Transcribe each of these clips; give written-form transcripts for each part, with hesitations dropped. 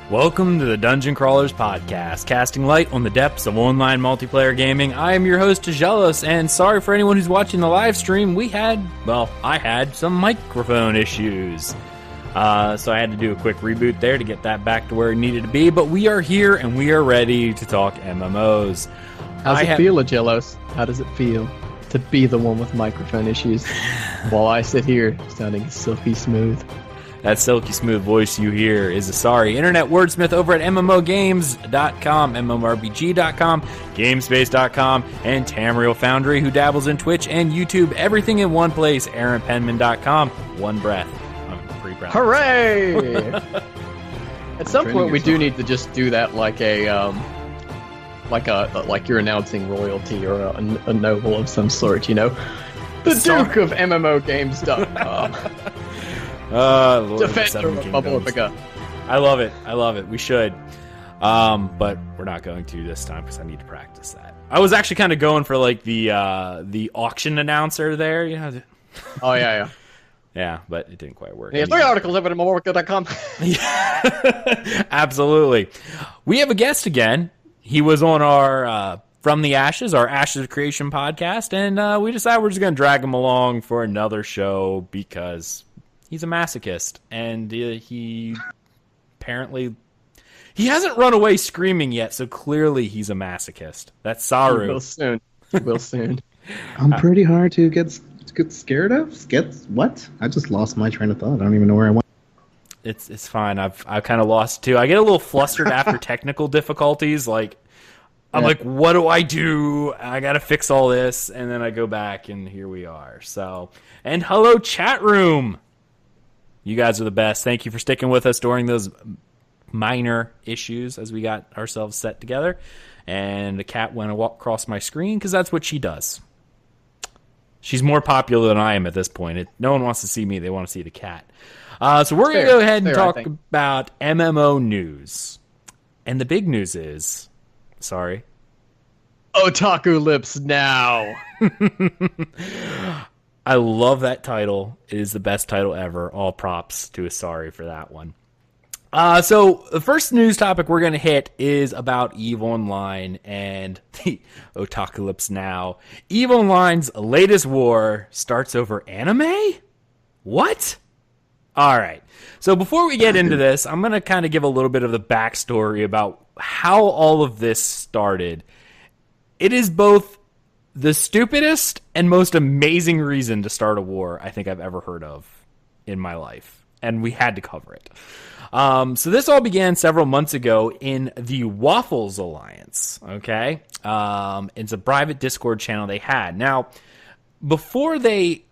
Welcome to the Dungeon Crawlers Podcast, casting light on the depths of online multiplayer gaming. I am your host, Aggelos, and sorry for anyone who's watching the live stream. I had some microphone issues. So I had to do a quick reboot there to get that back to where it needed to be, but we are here and we are ready to talk MMOs. How's it feel, Aggelos? How does it feel to be the one with microphone issues while I sit here sounding silky smooth? That silky smooth voice you hear is Asari, internet wordsmith over at MMOgames.com, MMORPG.com, Gamespace.com, and Tamriel Foundry, who dabbles in Twitch and YouTube. Everything in one place, AaronPenman.com. One breath. I'm pretty proud. Hooray! At some point, we do need to just do that like you're announcing royalty or a noble of some sort, you know? The Duke of MMOgames.com. Defender of a bubble of a gun. I love it. We should. But we're not going to this time because I need to practice that. I was actually kind of going for like the auction announcer there, you know. Oh yeah. Yeah, but it didn't quite work. Yeah, 3 articles over at MMORPG.com. Yeah, absolutely. We have a guest again. He was on our From the Ashes, our Ashes of Creation podcast, and we decided we're just going to drag him along for another show because he's a masochist, and he apparently hasn't run away screaming yet, so clearly he's a masochist. That's Saru. He will soon. I'm pretty hard to get scared of. Get what? I just lost my train of thought. I don't even know where I went. It's fine. I've kind of lost too. I get a little flustered after technical difficulties. Like I'm like, what do? I got to fix all this, and then I go back, and here we are. So, and hello, chat room. You guys are the best. Thank you for sticking with us during those minor issues as we got ourselves set together. And the cat went across my screen because that's what she does. She's more popular than I am at this point. No one wants to see me. They want to see the cat. So we're going to go ahead and talk about MMO news. And the big news is, Otakulypse Now. I love that title. It is the best title ever. All props to Asari for that one. So the first news topic we're going to hit is about EVE Online and the Otakulypse Now. EVE Online's latest war starts over anime? What? All right. So before we get into this, I'm going to kind of give a little bit of the backstory about how all of this started. It is both the stupidest and most amazing reason to start a war I think I've ever heard of in my life. And we had to cover it. So this all began several months ago in the Waffles Alliance. Okay? It's a private Discord channel they had. Now, before they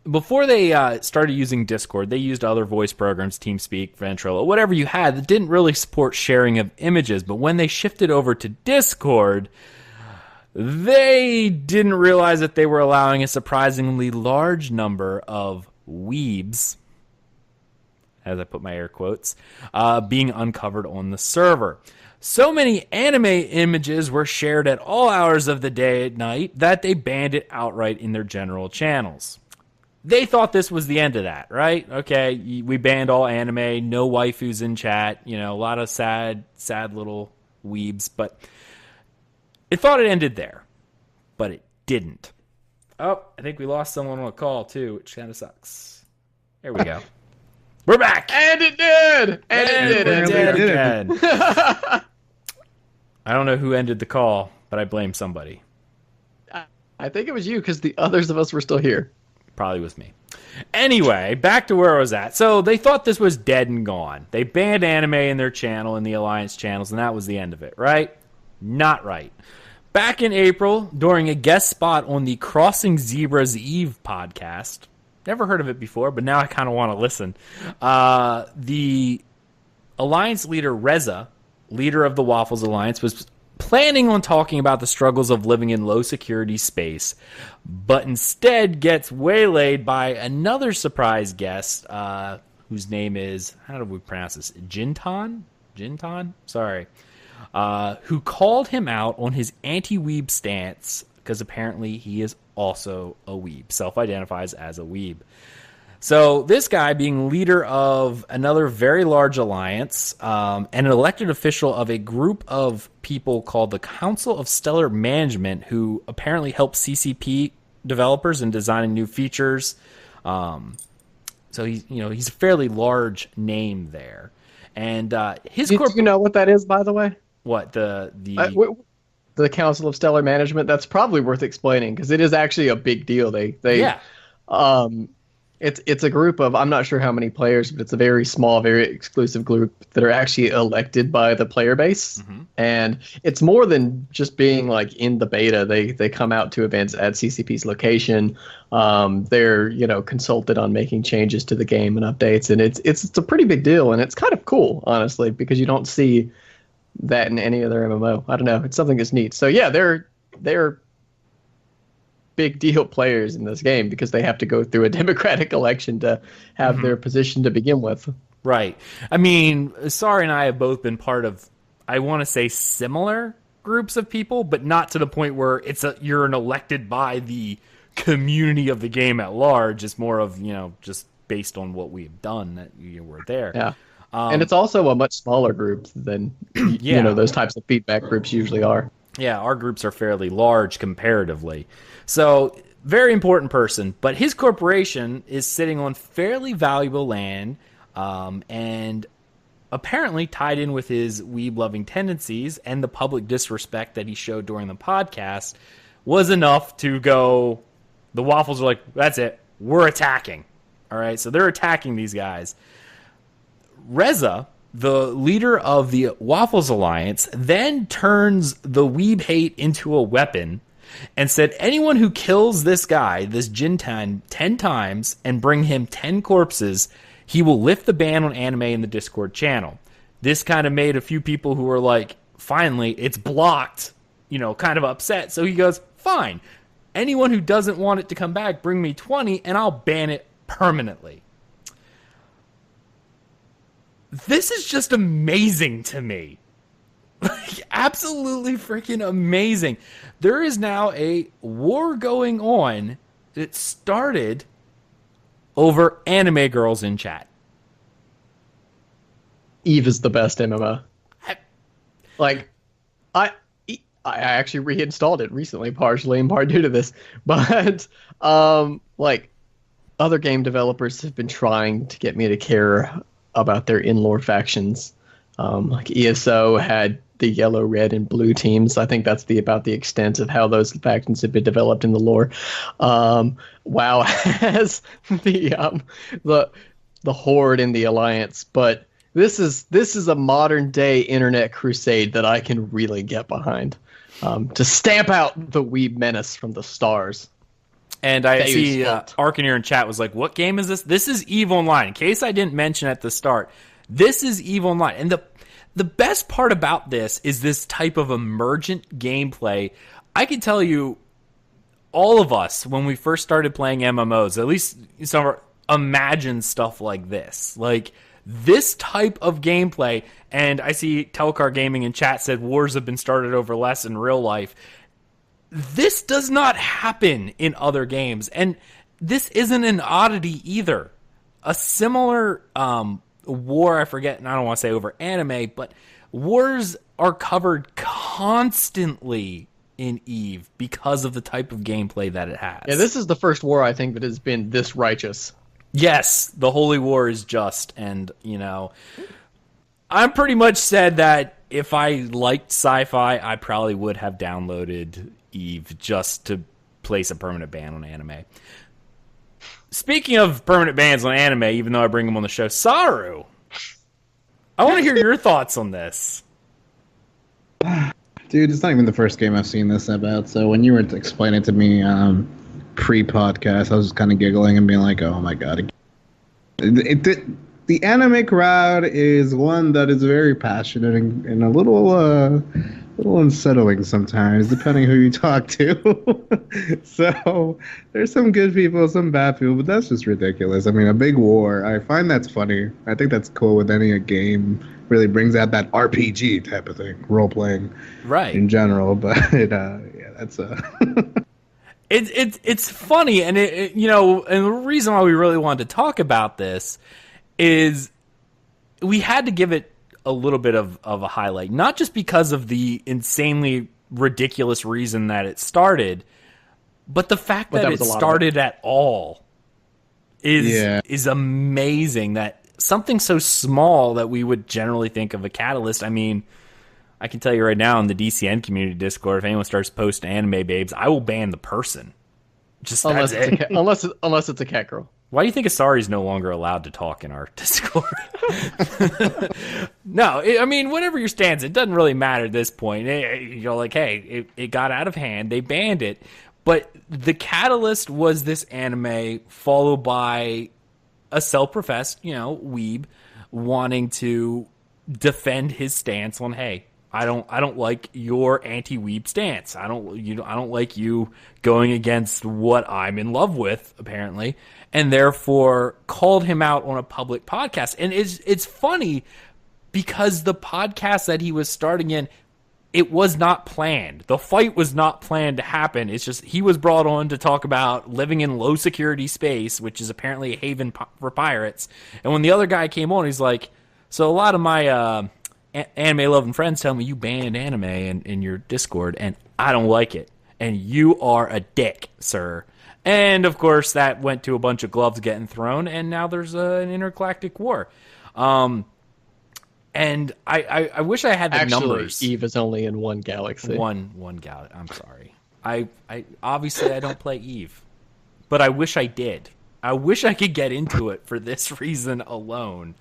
started using Discord, they used other voice programs, TeamSpeak, Ventrilo, whatever you had that didn't really support sharing of images. But when they shifted over to Discord, they didn't realize that they were allowing a surprisingly large number of weebs, as I put my air quotes, being uncovered on the server. So many anime images were shared at all hours of the day and night that they banned it outright in their general channels. They thought this was the end of that, right? Okay, we banned all anime, no waifus in chat, you know, a lot of sad little weebs, but it thought it ended there, but it didn't. Oh, I think we lost someone on a call too, which kind of sucks. There we go. We're back! And it did! And it did again. I don't know who ended the call, but I blame somebody. I think it was you, because the others of us were still here. Probably was me. Anyway, back to where I was at. So they thought this was dead and gone. They banned anime in their channel, in the Alliance channels, and that was the end of it, right? Not right. Back in April, during a guest spot on the Crossing Zebras Eve podcast, never heard of it before, but now I kind of want to listen, the Alliance leader, Reza, leader of the Waffles Alliance, was planning on talking about the struggles of living in low-security space, but instead gets waylaid by another surprise guest, whose name is, how do we pronounce this, Jintan? Sorry. Who called him out on his anti-weeb stance, because apparently he is also a weeb, self-identifies as a weeb. So this guy, being leader of another very large alliance and an elected official of a group of people called the Council of Stellar Management, who apparently help CCP developers in designing new features. So he's a fairly large name there, and his Do you know what that is, by the way? What the Council of Stellar Management? That's probably worth explaining because it is actually a big deal. Yeah. It's a group of, I'm not sure how many players, but it's a very small, very exclusive group that are actually elected by the player base. Mm-hmm. And it's more than just being like in the beta. They come out to events at CCP's location. They're consulted on making changes to the game and updates, and it's a pretty big deal, and it's kind of cool, honestly, because you don't see that in any other MMO. I don't know, it's something that's neat. So yeah, they're big deal players in this game because they have to go through a democratic election to have their position to begin with. Right. I mean, Sari and I have both been part of, I want to say, similar groups of people, but not to the point where you're an elected by the community of the game at large. It's more of, just based on what we've done that you were there. Yeah. And it's also a much smaller group than those types of feedback groups usually are. Yeah, our groups are fairly large comparatively. So, very important person, but his corporation is sitting on fairly valuable land and apparently tied in with his weeb-loving tendencies and the public disrespect that he showed during the podcast was enough to go, the Waffles are like, that's it, we're attacking. All right, so they're attacking these guys. Reza, the leader of the Waffles Alliance, then turns the weeb hate into a weapon and said anyone who kills this guy, this Jintan, 10 times and bring him 10 corpses, he will lift the ban on anime in the Discord channel. This kind of made a few people who were like, finally, it's blocked, kind of upset. So he goes, fine. Anyone who doesn't want it to come back, bring me 20 and I'll ban it permanently. This is just amazing to me. Like, absolutely freaking amazing. There is now a war going on that started over anime girls in chat. Eve is the best MMO. I actually reinstalled it recently, partially in part due to this. But other game developers have been trying to get me to care about their in-lore factions. ESO had the yellow, red, and blue teams. I think that's about the extent of how those factions have been developed in the lore. WoW has the Horde in the Alliance, but this is a modern day internet crusade that I can really get behind to stamp out the weeb menace from the stars. And I see Arcaneer in chat was like, what game is this? This is EVE Online. In case I didn't mention at the start, this is EVE Online. And the best part about this is this type of emergent gameplay. I can tell you, all of us, when we first started playing MMOs, at least some of our, imagined stuff like this. Like, this type of gameplay, and I see Telcar Gaming in chat said wars have been started over less in real life. This does not happen in other games, and this isn't an oddity either. A similar war, I forget, and I don't want to say over anime, but wars are covered constantly in EVE because of the type of gameplay that it has. Yeah, this is the first war, I think, that has been this righteous. Yes, the Holy War is just, and, I pretty much said that if I liked sci-fi, I probably would have downloaded EVE just to place a permanent ban on anime. Speaking of permanent bans on anime, even though I bring them on the show, Saru, I want to hear your thoughts on this. Dude, it's not even the first game I've seen this about, so when you were explaining to me pre-podcast, I was just kind of giggling and being like, oh my god. The anime crowd is one that is very passionate and a little unsettling sometimes, depending who you talk to. So there's some good people, some bad people, but that's just ridiculous. I mean, a big war, I find that's funny. I think that's cool with any game. Really brings out that RPG type of thing, role-playing right in general. But yeah, that's It's funny, and you know, and the reason why we really wanted to talk about this is we had to give it a little bit of a highlight, not just because of the insanely ridiculous reason that it started, but the fact that it started at all is amazing. That something so small that we would generally think of a catalyst. I mean, I can tell you right now in the DCN community Discord, if anyone starts posting anime babes, I will ban the person. Just unless it's a cat girl. Why do you think Asari's no longer allowed to talk in our Discord? No, I mean, whatever your stance, it doesn't really matter at this point. You're like, hey, it got out of hand. They banned it. But the catalyst was this anime followed by a self-professed, weeb wanting to defend his stance on, hey, I don't like your anti-weeb stance. I don't like you going against what I'm in love with, apparently, and therefore called him out on a public podcast. And it's funny because the podcast that he was starting in, it was not planned. The fight was not planned to happen. It's just he was brought on to talk about living in low security space, which is apparently a haven for pirates. And when the other guy came on, he's like, so a lot of my anime loving friends tell me you banned anime in your Discord, and I don't like it. And you are a dick, sir. And of course, that went to a bunch of gloves getting thrown, and now there's an intergalactic war. And I wish I had the numbers. Eve is only in one galaxy. One galaxy. I'm sorry. I obviously I don't play Eve, but I wish I did. I wish I could get into it for this reason alone.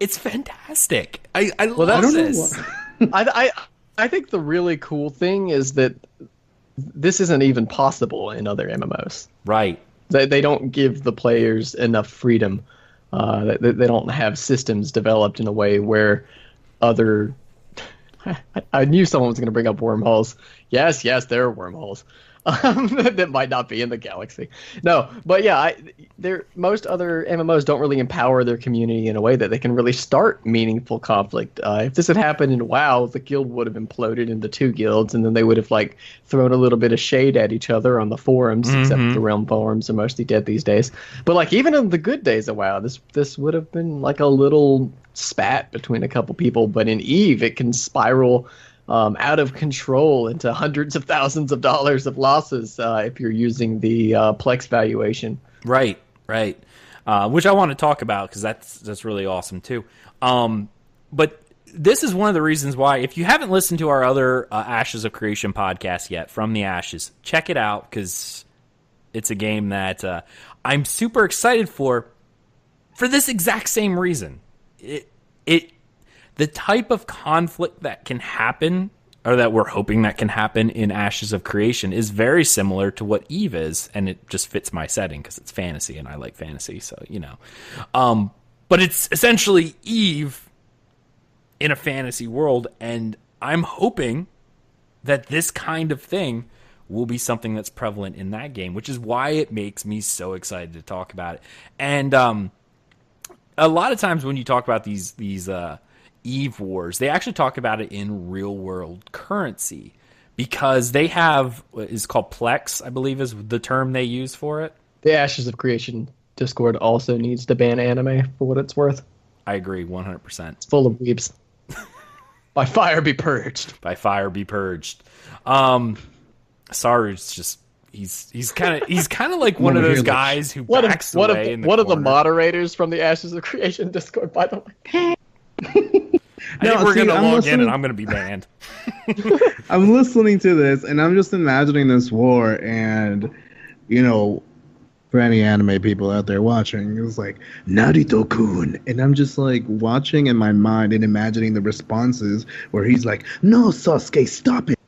It's fantastic. I love this. I think the really cool thing is that this isn't even possible in other MMOs. Right. They don't give the players enough freedom. They don't have systems developed in a way where other... I knew someone was going to bring up wormholes. Yes, there are wormholes. That might not be in the galaxy. No, but yeah, most other MMOs don't really empower their community in a way that they can really start meaningful conflict. If this had happened in WoW, the guild would have imploded into two guilds, and then they would have thrown a little bit of shade at each other on the forums, except the realm forums are mostly dead these days. But even in the good days of WoW, this would have been a little spat between a couple people. But in Eve, it can spiral out of control into hundreds of thousands of dollars of losses if you're using the Plex valuation. Right. Which I want to talk about because that's really awesome too. But this is one of the reasons why, if you haven't listened to our other Ashes of Creation podcast yet, From the Ashes, check it out because it's a game that I'm super excited for this exact same reason. The type of conflict that can happen, or that we're hoping that can happen in Ashes of Creation, is very similar to what Eve is, and it just fits my setting because it's fantasy, and I like fantasy, so, But it's essentially Eve in a fantasy world, and I'm hoping that this kind of thing will be something that's prevalent in that game, which is why it makes me so excited to talk about it. And a lot of times when you talk about these Eve wars, they actually talk about it in real world currency because they have what is called Plex, I believe is the term they use for it. The Ashes of Creation Discord also needs to ban anime for what it's worth. I agree 100%. It's full of weebs. By fire be purged. By fire be purged. Saru's just he's kind of like one of those guys who backs away in the corner. One of the moderators from the Ashes of Creation Discord, by the way. I think we're going to log in and I'm going to be banned. I'm listening to this and I'm just imagining this war and, for any anime people out there watching, it's like, Naruto-kun. And I'm just watching in my mind and imagining the responses where he's like, no, Sasuke, stop it.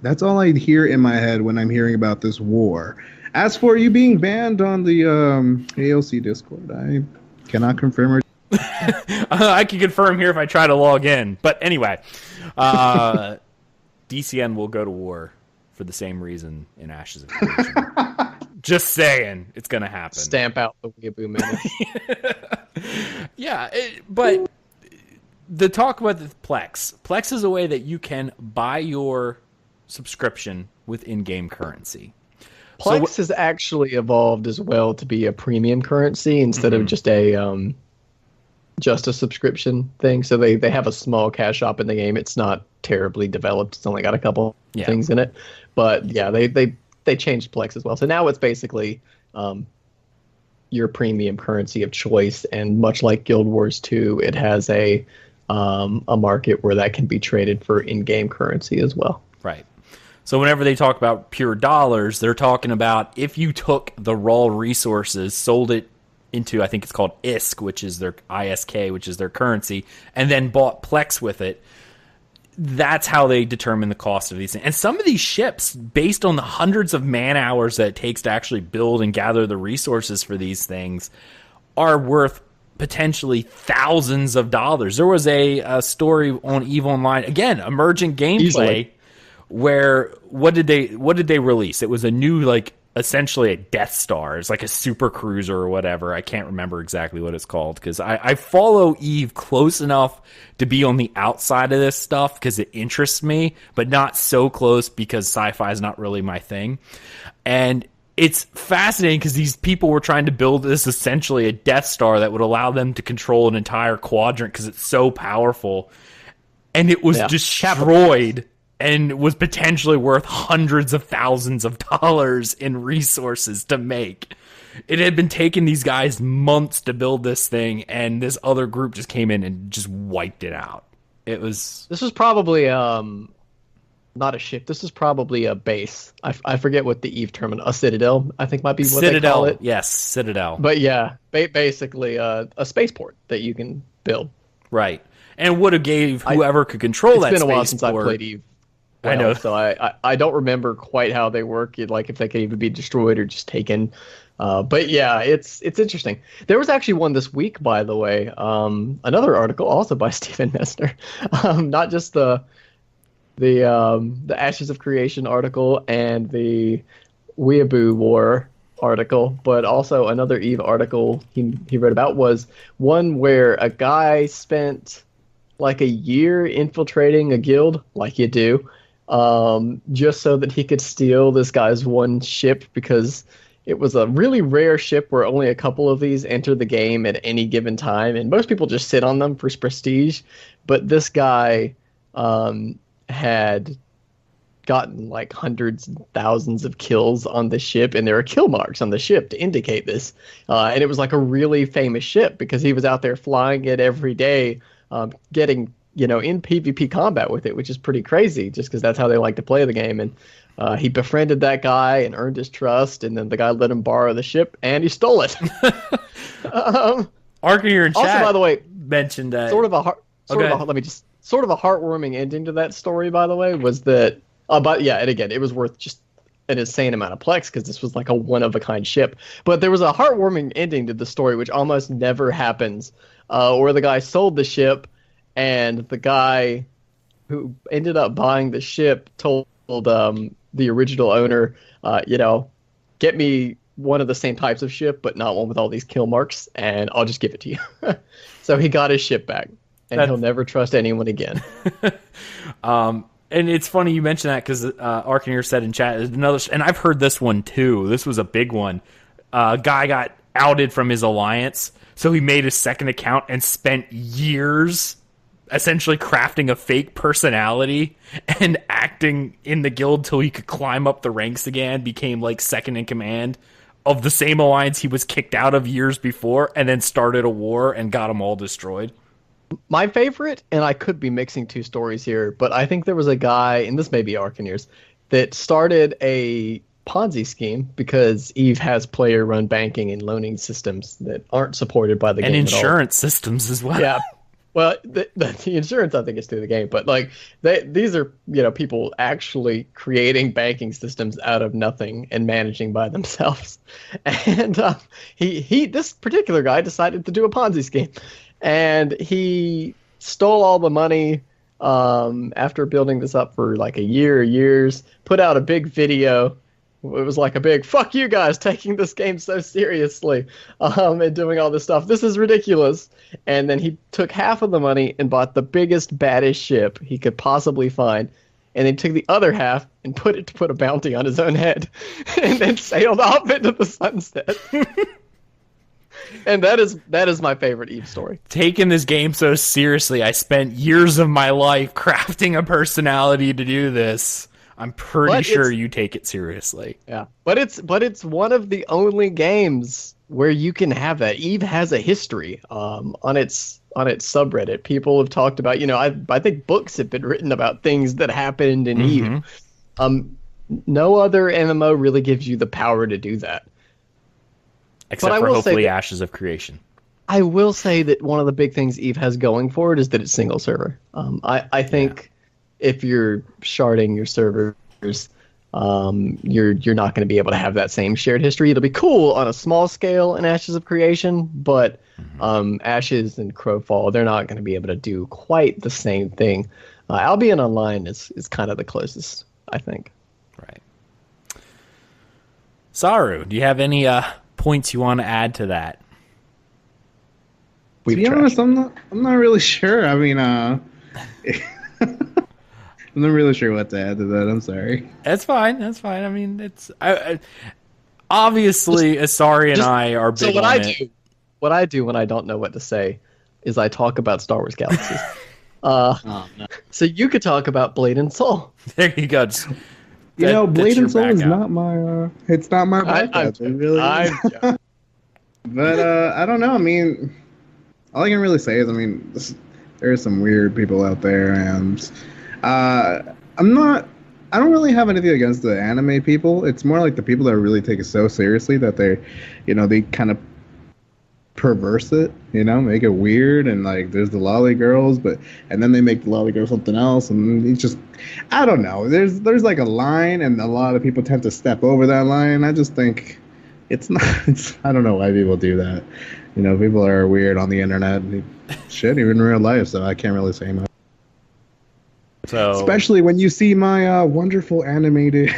That's all I hear in my head when I'm hearing about this war. As for you being banned on the AOC Discord, I cannot confirm or I can confirm here if I try to log in. But anyway, DCN will go to war for the same reason in Ashes of Creation. Just saying, it's going to happen. Stamp out the weeaboo minute. Yeah, but the talk about the Plex. Plex is a way that you can buy your subscription with in-game currency. Plex has actually evolved as well to be a premium currency instead of just a subscription thing. So they have a small cash shop in the game. It's not terribly developed. It's only got a couple things in it. But yeah, they changed Plex as well. So now it's basically your premium currency of choice. And much like Guild Wars 2, it has a market where that can be traded for in-game currency as well. Right. So whenever they talk about pure dollars, they're talking about if you took the raw resources, sold it into, I think it's called ISK, which is their ISK, which is their currency, and then bought Plex with it. That's how they determine the cost of these things. And some of these ships, based on the hundreds of man hours that it takes to actually build and gather the resources for these things, are worth potentially thousands of dollars. There was a story on EVE Online, again, emergent gameplay. Easily. Where what did they release? It was a new, essentially a Death Star. It's like a super cruiser or whatever. I can't remember exactly what it's called because I follow EVE close enough to be on the outside of this stuff because it interests me, but not so close because sci-fi is not really my thing. And it's fascinating because these people were trying to build this essentially a Death Star that would allow them to control an entire quadrant because it's so powerful. And it was destroyed. And was potentially worth hundreds of thousands of dollars in resources to make. It had been taking these guys months to build this thing, and this other group just came in and just wiped it out. This was probably not a ship. This is probably a base. I forget what the EVE terminal, a citadel, I think might be what they call it. Yes, Citadel. But yeah, basically a spaceport that you can build. Right, and would have gave whoever could control that spaceport. It's been a while since I played EVE. I know. So I don't remember quite how they work, like if they can even be destroyed or just taken. But yeah, it's interesting. There was actually one this week, by the way. Another article also by Stephen Messner. Not just the Ashes of Creation article and the Weeaboo War article, but also another EVE article he wrote about was one where a guy spent like a year infiltrating a guild, like you do. Just so that he could steal this guy's one ship because it was a really rare ship where only a couple of these enter the game at any given time, and most people just sit on them for prestige. But this guy had gotten like hundreds and thousands of kills on the ship, and there are kill marks on the ship to indicate this. And it was like a really famous ship because he was out there flying it every day, getting in PvP combat with it, which is pretty crazy just because that's how they like to play the game. And he befriended that guy and earned his trust, and then the guy let him borrow the ship, and he stole it. Arkin here in chat also, by the way, mentioned that sort of a heartwarming ending to that story, by the way, was that, but yeah, and again, it was worth just an insane amount of Plex because this was like a one-of-a-kind ship. But there was a heartwarming ending to the story, which almost never happens, where the guy sold the ship, and the guy who ended up buying the ship told the original owner, get me one of the same types of ship, but not one with all these kill marks, and I'll just give it to you. So he got his ship back, and he'll never trust anyone again. And it's funny you mention that because Arcaneer said in chat, and I've heard this one too. This was a big one. Guy got outed from his alliance, so he made a second account and spent years essentially crafting a fake personality and acting in the guild till he could climb up the ranks again, became like second in command of the same alliance he was kicked out of years before, and then started a war and got them all destroyed. My favorite, and I could be mixing two stories here, but I think there was a guy, and this may be Arcaneers, that started a Ponzi scheme because EVE has player-run banking and loaning systems that aren't supported by the game and at all. Insurance systems as well. Yeah. Well, the insurance, I think, is through the game, but like these are people actually creating banking systems out of nothing and managing by themselves. And this particular guy decided to do a Ponzi scheme, and he stole all the money after building this up for like a years. Put out a big video. It was like a big "fuck you guys" taking this game so seriously, and doing all this stuff. This is ridiculous. And then he took half of the money and bought the biggest, baddest ship he could possibly find, and then took the other half and put it to put a bounty on his own head, and then sailed off into the sunset. And that is my favorite Eve story. Taking this game so seriously, I spent years of my life crafting a personality to do this. I'm pretty sure you take it seriously. Yeah, but it's one of the only games where you can have that. Eve has a history on its subreddit. People have talked about, I think books have been written about things that happened in Eve. No other MMO really gives you the power to do that. Except for hopefully Ashes of Creation. I will say that one of the big things Eve has going for it is that it's single server. I think if you're sharding your servers, you're not going to be able to have that same shared history. It'll be cool on a small scale in Ashes of Creation, but Ashes and Crowfall, they're not going to be able to do quite the same thing. Albion Online is kind of the closest, I think. Right. Saru, do you have any points you want to add to that? To be honest, I'm not really sure. I mean, I'm not really sure what to add to that. I'm sorry. That's fine. I mean, it's obviously Asari and I are big. So what I do when I don't know what to say is I talk about Star Wars Galaxies. No. So you could talk about Blade and Soul. There you go. Blade and Soul is not my. It's not my backup. It really is. But I don't know. I mean, all I can really say is, there are some weird people out there, and I don't really have anything against the anime people. It's more like the people that really take it so seriously that they kind of perverse it, make it weird, and like there's the lolly girls, and then they make the lolly girl something else, and it's just, I don't know. There's like a line, and a lot of people tend to step over that line. I just think I don't know why people do that. People are weird on the internet, shit, even in real life, so I can't really say much. So, especially when you see my wonderful animated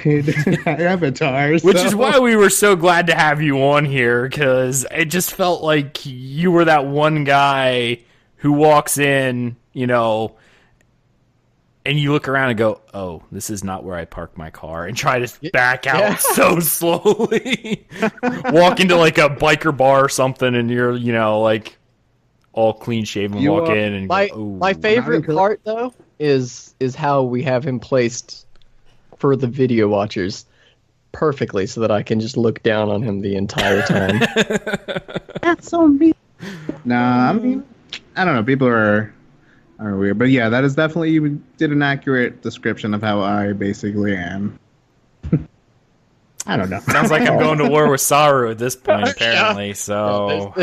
avatars. Which is why we were so glad to have you on here, because it just felt like you were that one guy who walks in, and you look around and go, oh, this is not where I park my car, and try to back out so slowly. Walk into like a biker bar or something, and you're, like all clean shaven, walk in and my favorite part though is how we have him placed for the video watchers perfectly, so that I can just look down on him the entire time. That's so mean. Nah, I mean, I don't know. People are weird, but yeah, that is definitely, you did an accurate description of how I basically am. I don't know. Sounds like I'm going to war with Saru at this point, apparently. So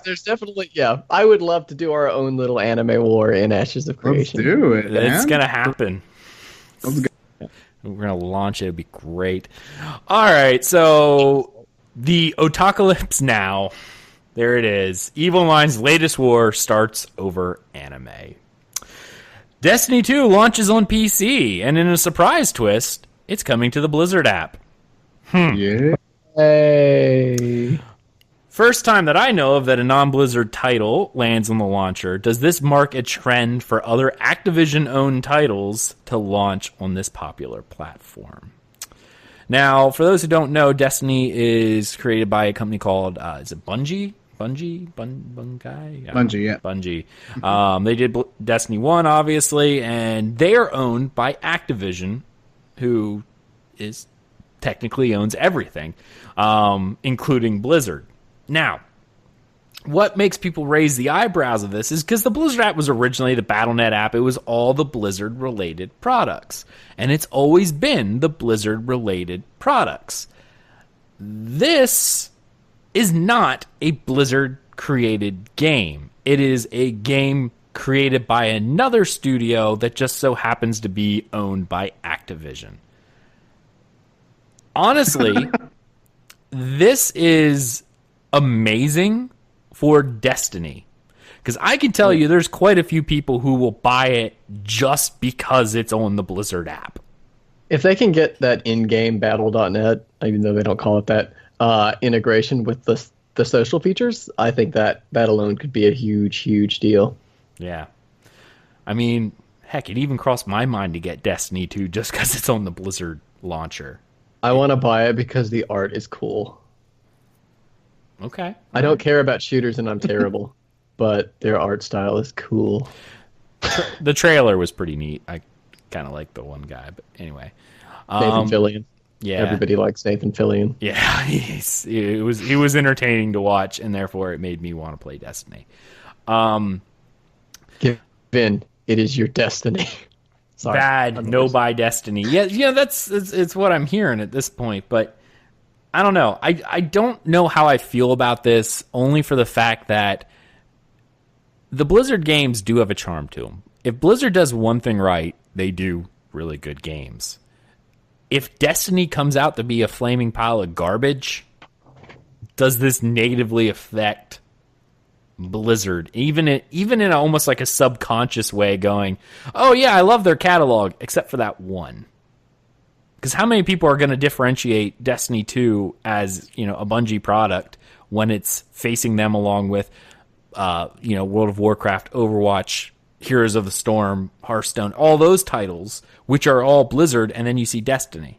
there's definitely, I would love to do our own little anime war in Ashes of Creation. Let's do it. It's gonna happen. We're gonna launch it. It'd be great. All right, so the Otakulypse Now. There it is. EVE Online's latest war starts over anime. Destiny 2 launches on PC, and in a surprise twist, it's coming to the Blizzard app. Yeah. Hey. First time that I know of that a non-Blizzard title lands on the launcher. Does this mark a trend for other Activision-owned titles to launch on this popular platform? Now, for those who don't know, Destiny is created by a company called, is it Bungie? Bungie? Yeah. Bungie, yeah. Bungie. They did Destiny 1, obviously, and they are owned by Activision, who is technically owns everything, including Blizzard. Now, what makes people raise the eyebrows of this is because the Blizzard app was originally the Battle.net app. It was all the Blizzard-related products, and it's always been the Blizzard-related products. This is not a Blizzard-created game. It is a game created by another studio that just so happens to be owned by Activision. Honestly, this is amazing for Destiny, because I can tell you there's quite a few people who will buy it just because it's on the Blizzard app. If they can get that in-game Battle.net, even though they don't call it that, integration with the social features, I think that alone could be a huge, huge deal. Yeah. I mean, Heck, it even crossed my mind to get Destiny 2 just because it's on the Blizzard launcher. I want to buy it because the art is cool. Okay. I don't care about shooters and I'm terrible, but their art style is cool. The trailer was pretty neat. I kind of like the one guy, but anyway. Nathan Fillion. Yeah. Everybody likes Nathan Fillion. Yeah, he was entertaining to watch, and therefore it made me want to play Destiny. Give in. It is your destiny. Sorry. Bad, no buy Destiny. Yeah, it's what I'm hearing at this point, but I don't know. I don't know how I feel about this, only for the fact that the Blizzard games do have a charm to them. If Blizzard does one thing right, they do really good games. If Destiny comes out to be a flaming pile of garbage, does this negatively affect Blizzard? Even in almost like a subconscious way, going, oh yeah, I love their catalog, except for that one. Because how many people are going to differentiate Destiny 2 as, a Bungie product when it's facing them along with, World of Warcraft, Overwatch, Heroes of the Storm, Hearthstone, all those titles, which are all Blizzard, and then you see Destiny.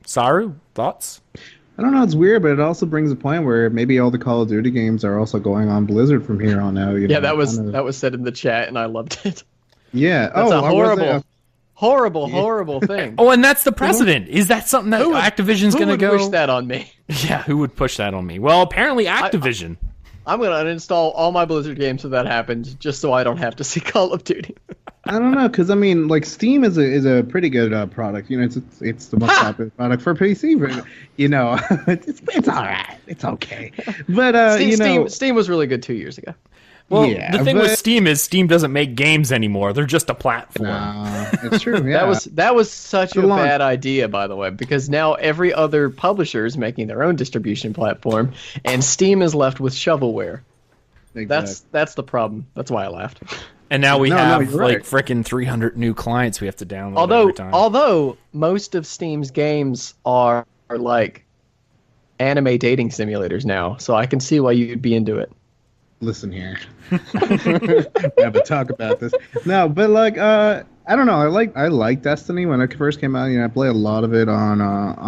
Saru, thoughts? I don't know. It's weird, but it also brings a point where maybe all the Call of Duty games are also going on Blizzard from here on out. Yeah, that was said in the chat, and I loved it. Yeah. That's a horrible thing. Oh, and that's the precedent. Is that something that Activision's going to go? Who would push that on me? Yeah, who would push that on me? Well, apparently Activision. I'm going to uninstall all my Blizzard games if that happens, just so I don't have to see Call of Duty. I don't know, because Steam is a pretty good product. It's the most popular product for PC, but it's all right. It's okay. But Steam was really good 2 years ago. Well, yeah, the thing with Steam is Steam doesn't make games anymore. They're just a platform. No, it's true. Yeah. that was such a bad idea, by the way, because now every other publisher is making their own distribution platform, and Steam is left with shovelware. Exactly. That's the problem. That's why I laughed. And now we have frickin' 300 new clients we have to download every time. Although most of Steam's games are like anime dating simulators now, so I can see why you'd be into it. Listen here. We have to talk about this. No, but I don't know. I like Destiny when it first came out. I played a lot of it on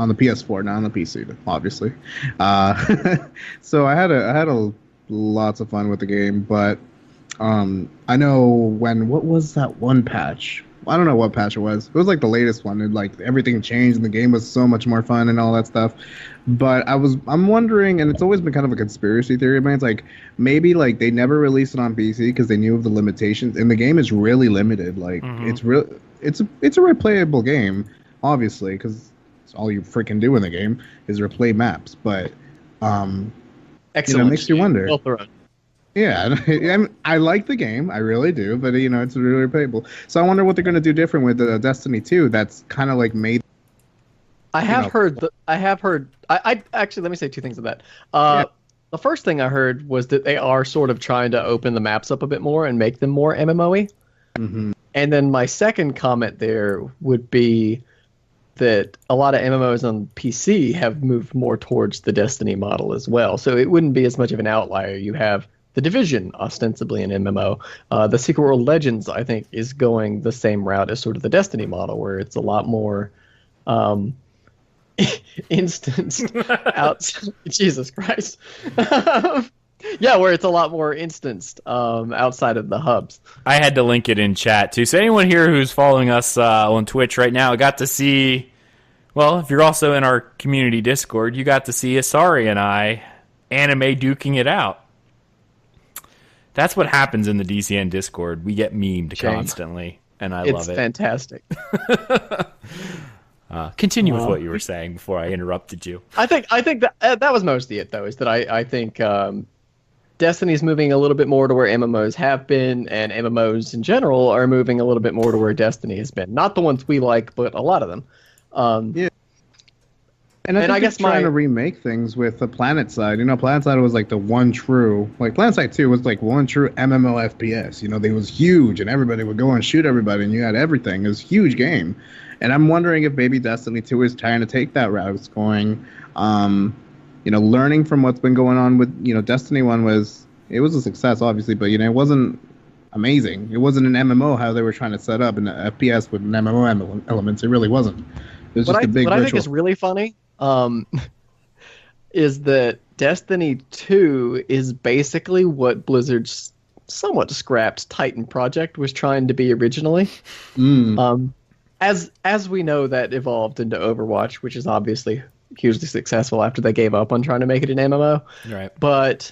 the PS4, not on the PC, obviously. So I had lots of fun with the game, but I know what was that one patch? I don't know what patch it was. It was like the latest one, and everything changed, and the game was so much more fun and all that stuff. But I'm wondering, and it's always been kind of a conspiracy theory, man. It's maybe they never released it on PC because they knew of the limitations, and the game is really limited. It's a replayable game, obviously, because it's all you freaking do in the game is replay maps. But it makes you wonder. Yeah, I like the game, I really do, but it's really replayable. So I wonder what they're going to do different with Destiny 2. That's kind of made. I actually, let me say two things on that. The first thing I heard was that they are sort of trying to open the maps up a bit more and make them more MMO-y. Mm-hmm. And then my second comment there would be that a lot of MMOs on PC have moved more towards the Destiny model as well. So it wouldn't be as much of an outlier. You have The Division, ostensibly an MMO. The Secret World Legends, I think, is going the same route as sort of the Destiny model, where it's a lot more instanced out. Jesus Christ. Yeah, where it's a lot more instanced outside of the hubs. I had to link it in chat, too. So anyone here who's following us on Twitch right now got to see, well, if you're also in our community Discord, you got to see Asari and I anime duking it out. That's what happens in the DCN Discord. We get memed constantly, and I love it. It's fantastic. Continue with what you were saying before I interrupted you. I think that was mostly it, though, is that I think Destiny's moving a little bit more to where MMOs have been, and MMOs in general are moving a little bit more to where Destiny has been. Not the ones we like, but a lot of them. Yeah. And I guess trying to remake things with the PlanetSide. PlanetSide was the one true, PlanetSide 2 was one true MMO FPS. They was huge, and everybody would go and shoot everybody, and you had everything. It was a huge game. And I'm wondering if maybe Destiny 2 is trying to take that route. It's going, learning from what's been going on with, Destiny 1 was a success, obviously, but, it wasn't amazing. It wasn't an MMO how they were trying to set up an FPS with an MMO elements. It really wasn't. It was just a big. What I think is really funny is that Destiny 2 is basically what Blizzard's somewhat scrapped Titan project was trying to be originally. As we know, that evolved into Overwatch, which is obviously hugely successful after they gave up on trying to make it an MMO. Right. But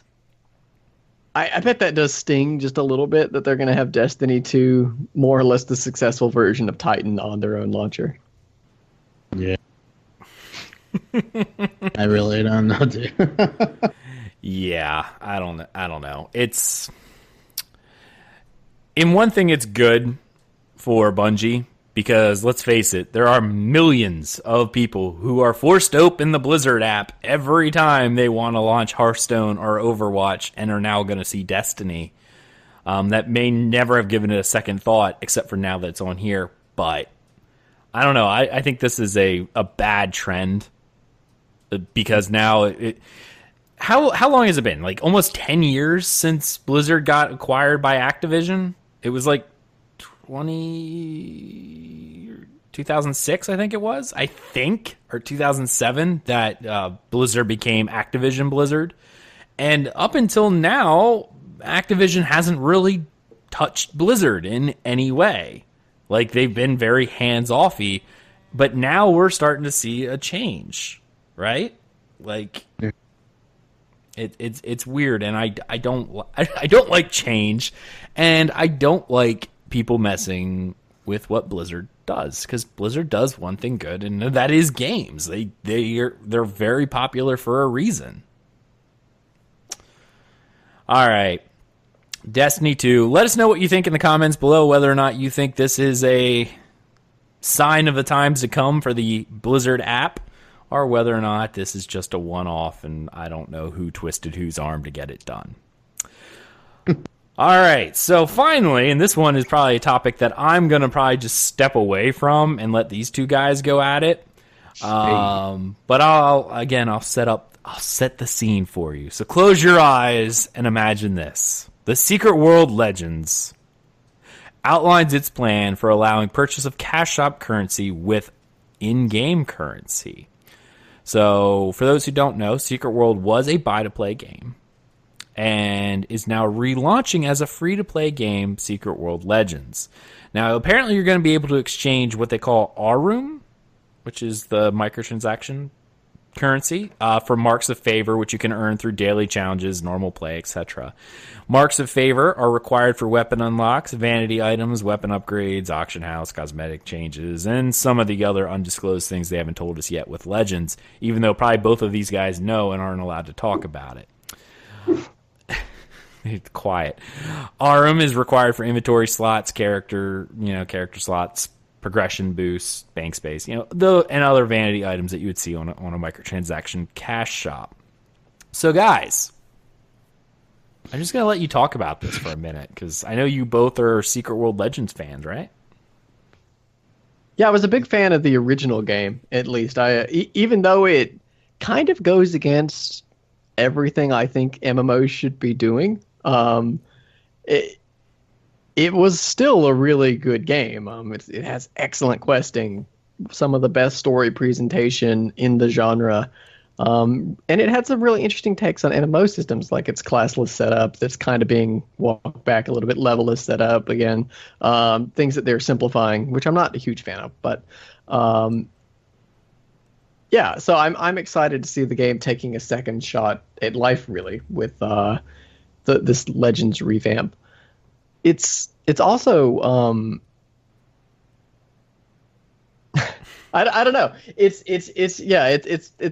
I bet that does sting just a little bit that they're going to have Destiny 2 more or less the successful version of Titan on their own launcher. Yeah. I really don't know, dude. Yeah, I don't know. It's in one thing it's good for Bungie because let's face it, there are millions of people who are forced to open the Blizzard app every time they want to launch Hearthstone or Overwatch and are now going to see Destiny. That may never have given it a second thought except for now that it's on here, but I don't know. I think this is a bad trend because now how long has it been? Like almost 10 years since Blizzard got acquired by Activision? It was like 2006, I think it was. Or 2007 that Blizzard became Activision Blizzard. And up until now, Activision hasn't really touched Blizzard in any way. Like, they've been very hands-offy, but now we're starting to see a change, right? Like, it's weird, and I don't like change, and I don't like people messing with what Blizzard does, because Blizzard does one thing good, and that is games. They're very popular for a reason. All right. Destiny 2. Let us know what you think in the comments below, whether or not you think this is a sign of the times to come for the Blizzard app, or whether or not this is just a one-off and I don't know who twisted whose arm to get it done. All right, so finally, and this one is probably a topic that I'm going to probably just step away from and let these two guys go at it. But I'll set the scene for you. So close your eyes and imagine this. The Secret World Legends outlines its plan for allowing purchase of cash shop currency with in-game currency. So, for those who don't know, Secret World was a buy-to-play game and is now relaunching as a free-to-play game, Secret World Legends. Now, apparently you're going to be able to exchange what they call Arum, which is the microtransaction currency, for marks of favor, which you can earn through daily challenges, normal play, etc. Marks of favor are required for weapon unlocks, vanity items, weapon upgrades, auction house, cosmetic changes, and some of the other undisclosed things they haven't told us yet with Legends, even though probably both of these guys know and aren't allowed to talk about it. Quiet. Arum is required for inventory slots, character slots, progression boosts, bank space, and other vanity items that you would see on a microtransaction cash shop. So, guys, I'm just going to let you talk about this for a minute, because I know you both are Secret World Legends fans, right? Yeah, I was a big fan of the original game, at least. Even though it kind of goes against everything I think MMOs should be doing, it was still a really good game. It has excellent questing, some of the best story presentation in the genre, and it had some really interesting takes on MMO systems, like its classless setup that's kind of being walked back a little bit, levelless setup again, things that they're simplifying, which I'm not a huge fan of. But yeah, so I'm excited to see the game taking a second shot at life, really, with this Legends revamp. It's also I don't know. It's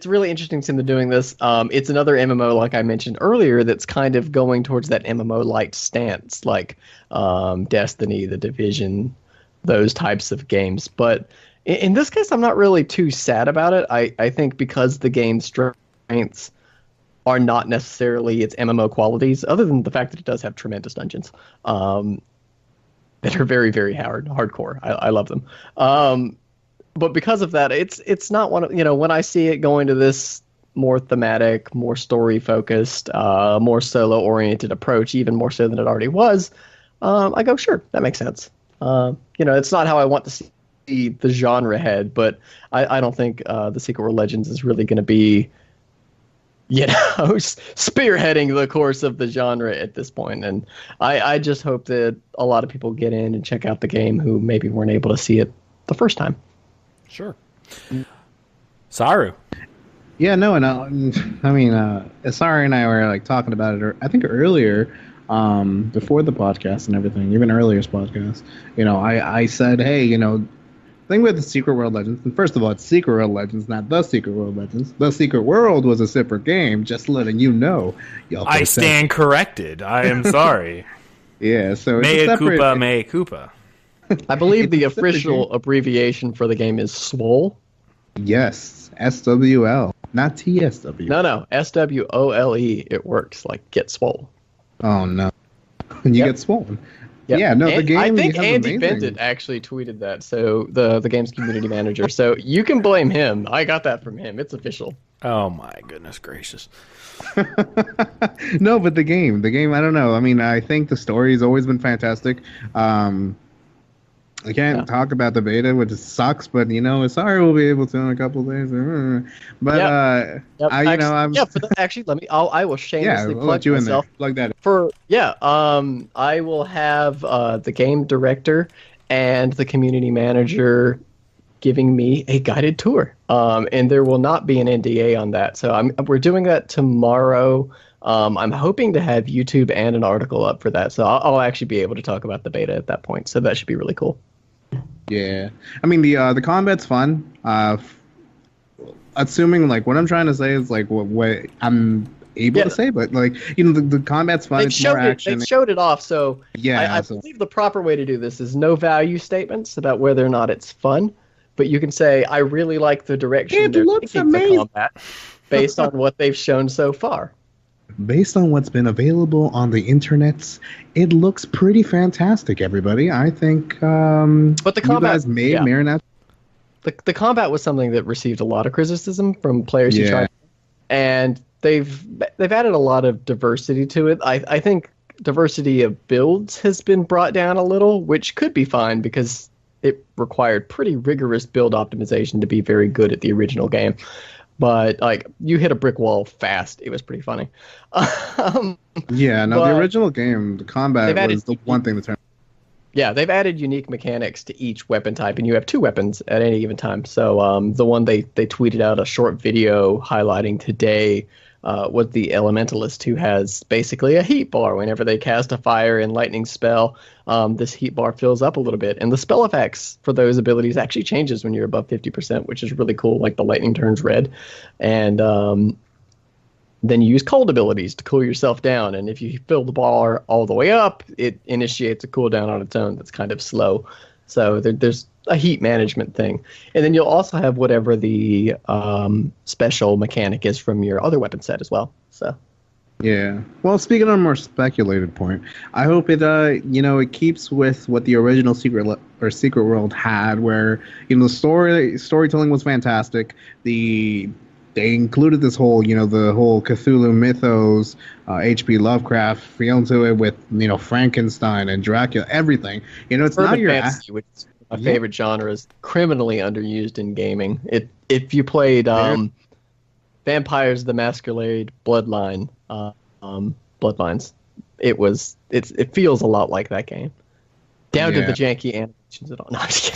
really interesting to see them doing this. It's another MMO, like I mentioned earlier, that's kind of going towards that MMO light stance, like Destiny, The Division, those types of games. But in this case, I'm not really too sad about it. I think because the game's strengths are not necessarily its MMO qualities, other than the fact that it does have tremendous dungeons that are very, very hardcore. I love them. But because of that, it's not one of, when I see it going to this more thematic, more story focused, more solo oriented approach, even more so than it already was, I go, sure, that makes sense. It's not how I want to see the genre head, but I don't think the Secret World Legends is really going to be, spearheading the course of the genre at this point. And I just hope that a lot of people get in and check out the game who maybe weren't able to see it the first time. Sure. Saru. Yeah, no, and I mean, Asari and I were like talking about it, I think earlier, before the podcast and everything, even earlier's podcast. I said, hey, the thing with the Secret World Legends, and first of all, it's Secret World Legends, not the Secret World Legends. The Secret World was a separate game, just letting you know. I stand corrected. I am sorry. Yeah, so it's Mea a separate... Koopa, Mea Koopa. I believe the official abbreviation for the game is SWOL. Yes, SWL, not TSW. No, SWOLE. It works like get swole. Oh no, you get swollen. Yep. Yeah, no, the game. I think Andy Bendit actually tweeted that. So the game's community manager. So you can blame him. I got that from him. It's official. Oh my goodness gracious. No, but the game. I don't know. I mean, I think the story has always been fantastic. I can't talk about the beta, which sucks, but sorry, we'll be able to in a couple of days. But I will shamelessly plug you myself. In there. Plug that in. I will have the game director and the community manager giving me a guided tour. And there will not be an NDA on that. So we're doing that tomorrow. I'm hoping to have YouTube and an article up for that. So I'll actually be able to talk about the beta at that point. So that should be really cool. Yeah. I mean, the combat's fun. Assuming, like, what I'm trying to say is, like, what I'm able to say, but, like, the combat's fun. It's more action. They showed it off, so I believe the proper way to do this is no value statements about whether or not it's fun, but you can say, I really like the direction they're taking the combat based on what they've shown so far. Based on what's been available on the internets, it looks pretty fantastic, everybody. I think but the combat, you guys may or not. The combat was something that received a lot of criticism from players who tried, and they've added a lot of diversity to it. I think diversity of builds has been brought down a little, which could be fine because it required pretty rigorous build optimization to be very good at the original game. But, like, you hit a brick wall fast. It was pretty funny. The original game, the combat was the one thing that turned. Yeah, they've added unique mechanics to each weapon type, and you have 2 weapons at any given time. So the one they tweeted out a short video highlighting today was the Elementalist, who has basically a heat bar. Whenever they cast a fire and lightning spell, this heat bar fills up a little bit. And the spell effects for those abilities actually changes when you're above 50%, which is really cool. Like the lightning turns red. And then you use cold abilities to cool yourself down. And if you fill the bar all the way up, it initiates a cooldown on its own that's kind of slow. So there's a heat management thing. And then you'll also have whatever the special mechanic is from your other weapon set as well. So. Yeah. Well, speaking on a more speculated point, I hope it it keeps with what the original Secret World had, where the storytelling was fantastic. They included this whole the whole Cthulhu mythos, H.P. Lovecraft feel to it with Frankenstein and Dracula, everything. It's Urban not your fantasy, which is my favorite genre, is criminally underused in gaming. If you played Vampires the Masquerade Bloodlines, it feels a lot like that game. Down to the janky animations and all. No, I'm just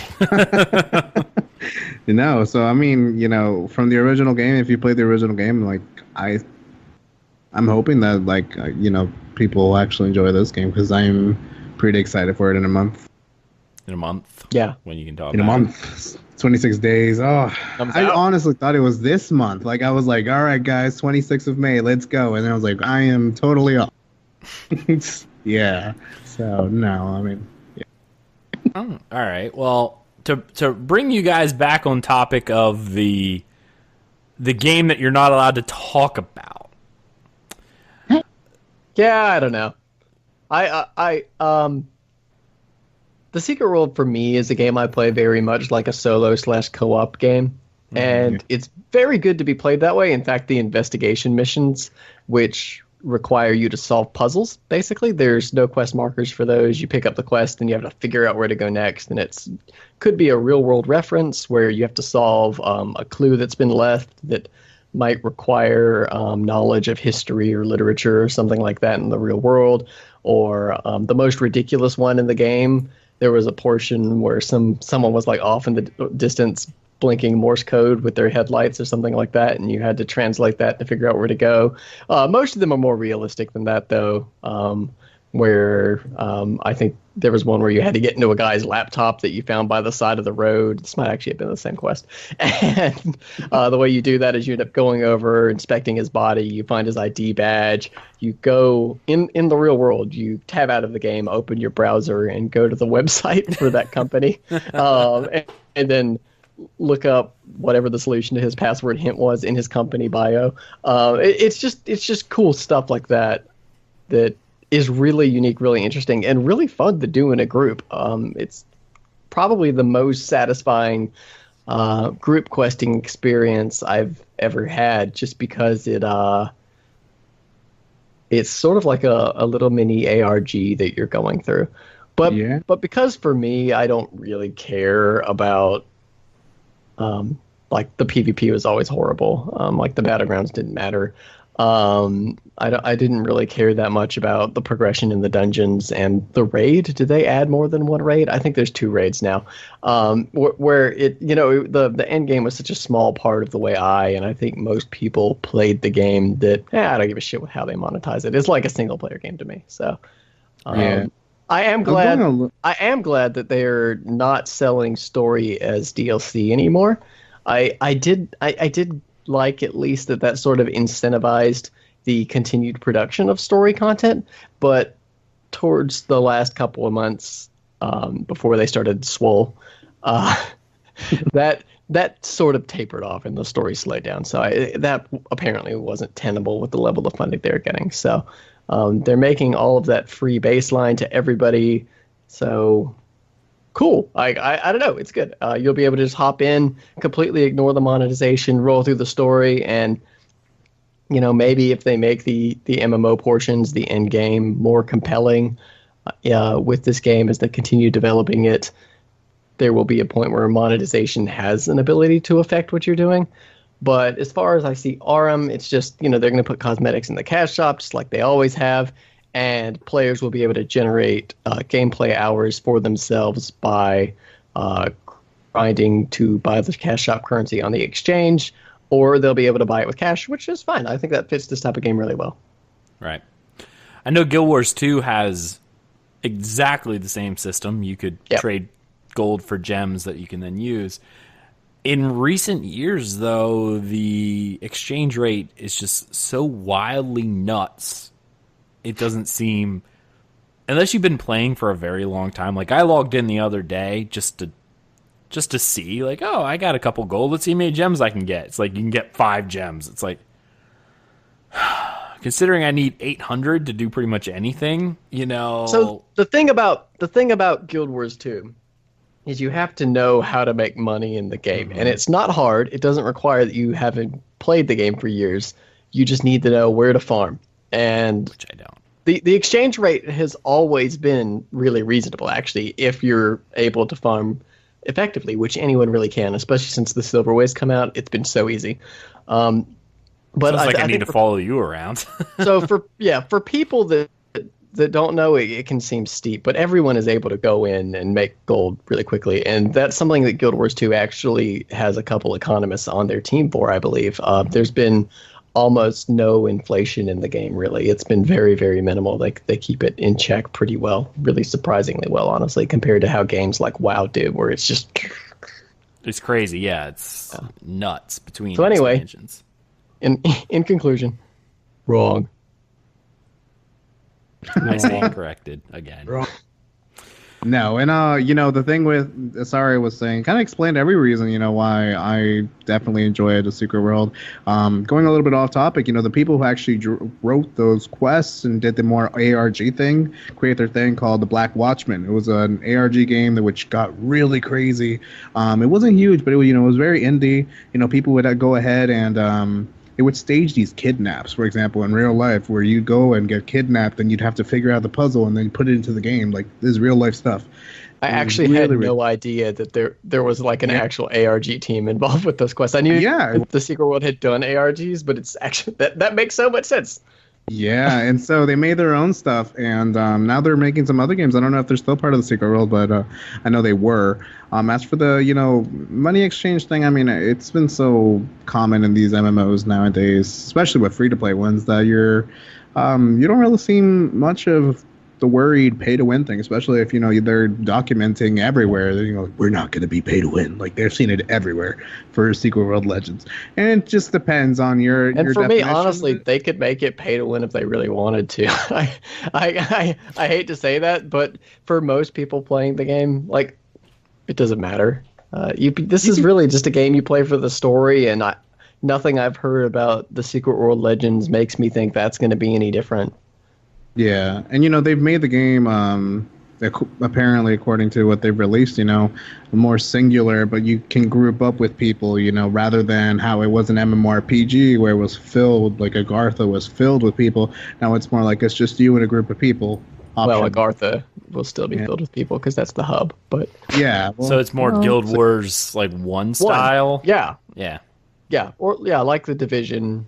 kidding. So I mean, from the original game, if you played the original game, like I'm hoping that people will actually enjoy this game, because I'm pretty excited for it in a month. In a month? Yeah. When you can talk in a month. 26 days. Oh, I honestly thought it was this month. Like, I was like, all right, guys, 26th of May, let's go. And then I was like, I am totally off. Yeah. So, no, I mean, yeah. Oh, all right. Well, to bring you guys back on topic of the game that you're not allowed to talk about. Yeah, I don't know. The Secret World for me is a game I play very much like a solo/co-op game. And it's very good to be played that way. In fact, the investigation missions, which require you to solve puzzles. Basically, there's no quest markers for those. You pick up the quest and you have to figure out where to go next, and it's could be a real world reference where you have to solve a clue that's been left that might require knowledge of history or literature or something like that in the real world. Or the most ridiculous one in the game, there was a portion where someone was like off in the distance blinking Morse code with their headlights or something like that, and you had to translate that to figure out where to go. Most of them are more realistic than that, though, where I think there was one where you had to get into a guy's laptop that you found by the side of the road. This might actually have been the same quest. And the way you do that is you end up going over, inspecting his body, you find his ID badge, you go in the real world, you tab out of the game, open your browser, and go to the website for that company, and then look up whatever the solution to his password hint was in his company bio. It's just cool stuff like that is really unique, really interesting, and really fun to do in a group. It's probably the most satisfying group questing experience I've ever had, just because it's sort of like a little mini ARG that you're going through. But because for me, I don't really care about like the PvP was always horrible. Like the battlegrounds didn't matter. I didn't really care that much about the progression in the dungeons and the raid. Did they add more than one raid? I think there's 2 raids now. Where it, the end game was such a small part of the way and I think most people played the game that I don't give a shit with how they monetize it. It's like a single player game to me. So I am glad that they're not selling story as DLC anymore. I did like at least that sort of incentivized the continued production of story content, but towards the last couple of months before they started Swole, that sort of tapered off and the story slowed down. So that apparently wasn't tenable with the level of funding they're getting. So they're making all of that free baseline to everybody. So cool. I don't know. It's good. You'll be able to just hop in, completely ignore the monetization, roll through the story, and maybe if they make the MMO portions, the end game, more compelling with this game as they continue developing it, there will be a point where monetization has an ability to affect what you're doing. But as far as I see Aram, it's just, they're going to put cosmetics in the cash shop just like they always have. And players will be able to generate gameplay hours for themselves by grinding to buy the cash shop currency on the exchange, or they'll be able to buy it with cash, which is fine. I think that fits this type of game really well. Right. I know Guild Wars 2 has exactly the same system. You could trade gold for gems that you can then use. In recent years, though, the exchange rate is just so wildly nuts. It doesn't seem, unless you've been playing for a very long time. Like I logged in the other day just to see, like, oh, I got a couple gold. Let's see how many gems I can get. It's like you can get 5 gems. It's like, considering I need 800 to do pretty much anything, So the thing about Guild Wars 2 is you have to know how to make money in the game, and it's not hard. It doesn't require that you haven't played the game for years. You just need to know where to farm. And which I don't. The exchange rate has always been really reasonable, actually, if you're able to farm effectively, which anyone really can, especially since the silverways come out. It's been so easy. But I need to follow you around. So for people that don't know, it can seem steep, but everyone is able to go in and make gold really quickly, and that's something that Guild Wars 2 actually has a couple economists on their team for, I believe. There's been almost no inflation in the game, really. It's been very, very minimal. They keep it in check pretty well, really surprisingly well, honestly, compared to how games like WoW do, where it's just... It's crazy, yeah. It's nuts between expansions. In conclusion, wrong. I stand corrected again. Wrong. No, and the thing with Asari was saying kind of explained every reason why I definitely enjoyed The Secret World. Going a little bit off topic, the people who actually wrote those quests and did the more ARG thing created their thing called the Black Watchman. It was an ARG game which got really crazy. It wasn't huge, but it was very indie. People would go ahead and they would stage these kidnaps, for example, in real life, where you'd go and get kidnapped and you'd have to figure out the puzzle and then put it into the game. Like, this is real life stuff. I actually had no idea that there was like an actual ARG team involved with those quests. I knew the Secret World had done ARGs, but it's actually that makes so much sense. Yeah, and so they made their own stuff, and now they're making some other games. I don't know if they're still part of the Secret World, but I know they were. As for the money exchange thing, I mean, it's been so common in these MMOs nowadays, especially with free-to-play ones, that you don't really see much of the worried pay-to-win thing, especially if they're documenting everywhere. We're not going to be pay-to-win. Like, they've seen it everywhere for Secret World Legends, and it just depends on your. And your for me, definition. honestly, they could make it pay-to-win if they really wanted to. I hate to say that, but for most people playing the game, like, it doesn't matter. This is really just a game you play for the story, and nothing I've heard about the Secret World Legends makes me think that's going to be any different. Yeah, and they've made the game apparently, according to what they've released, more singular, but you can group up with people, rather than how it was an MMORPG where it was filled, like Agartha was filled with people. Now it's more like it's just you and a group of people. Well, Agartha will still be filled with people because that's the hub, but yeah. Well, so it's more Guild Wars like one style. Yeah, or like the Division.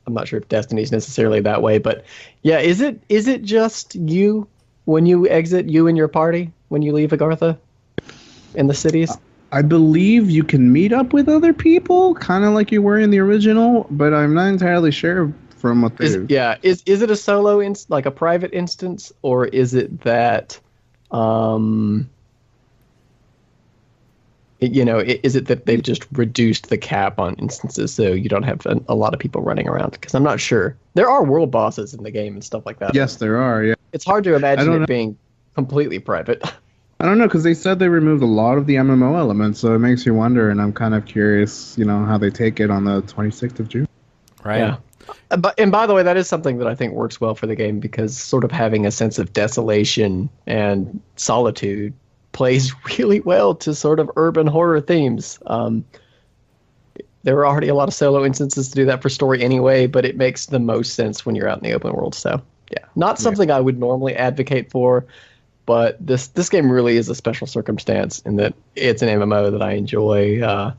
I'm not sure if Destiny's necessarily that way, but yeah, is it just you when you exit, you and your party when you leave Agartha in the cities? I believe you can meet up with other people, kind of like you were in the original, but I'm not entirely sure from what they. Is it a solo like a private instance, or is it that is it that they've just reduced the cap on instances so you don't have a lot of people running around? Because I'm not sure. There are world bosses in the game and stuff like that. Yes, there are, yeah. It's hard to imagine it being completely private. I don't know, because they said they removed a lot of the MMO elements, so it makes you wonder, and I'm kind of curious, how they take it on the 26th of June. Right. Yeah. And by the way, that is something that I think works well for the game, because sort of having a sense of desolation and solitude plays really well to sort of urban horror themes. There were already a lot of solo instances to do that for story anyway, but it makes the most sense when you're out in the open world. So yeah, not something I would normally advocate for, but this game really is a special circumstance in that it's an MMO that I enjoy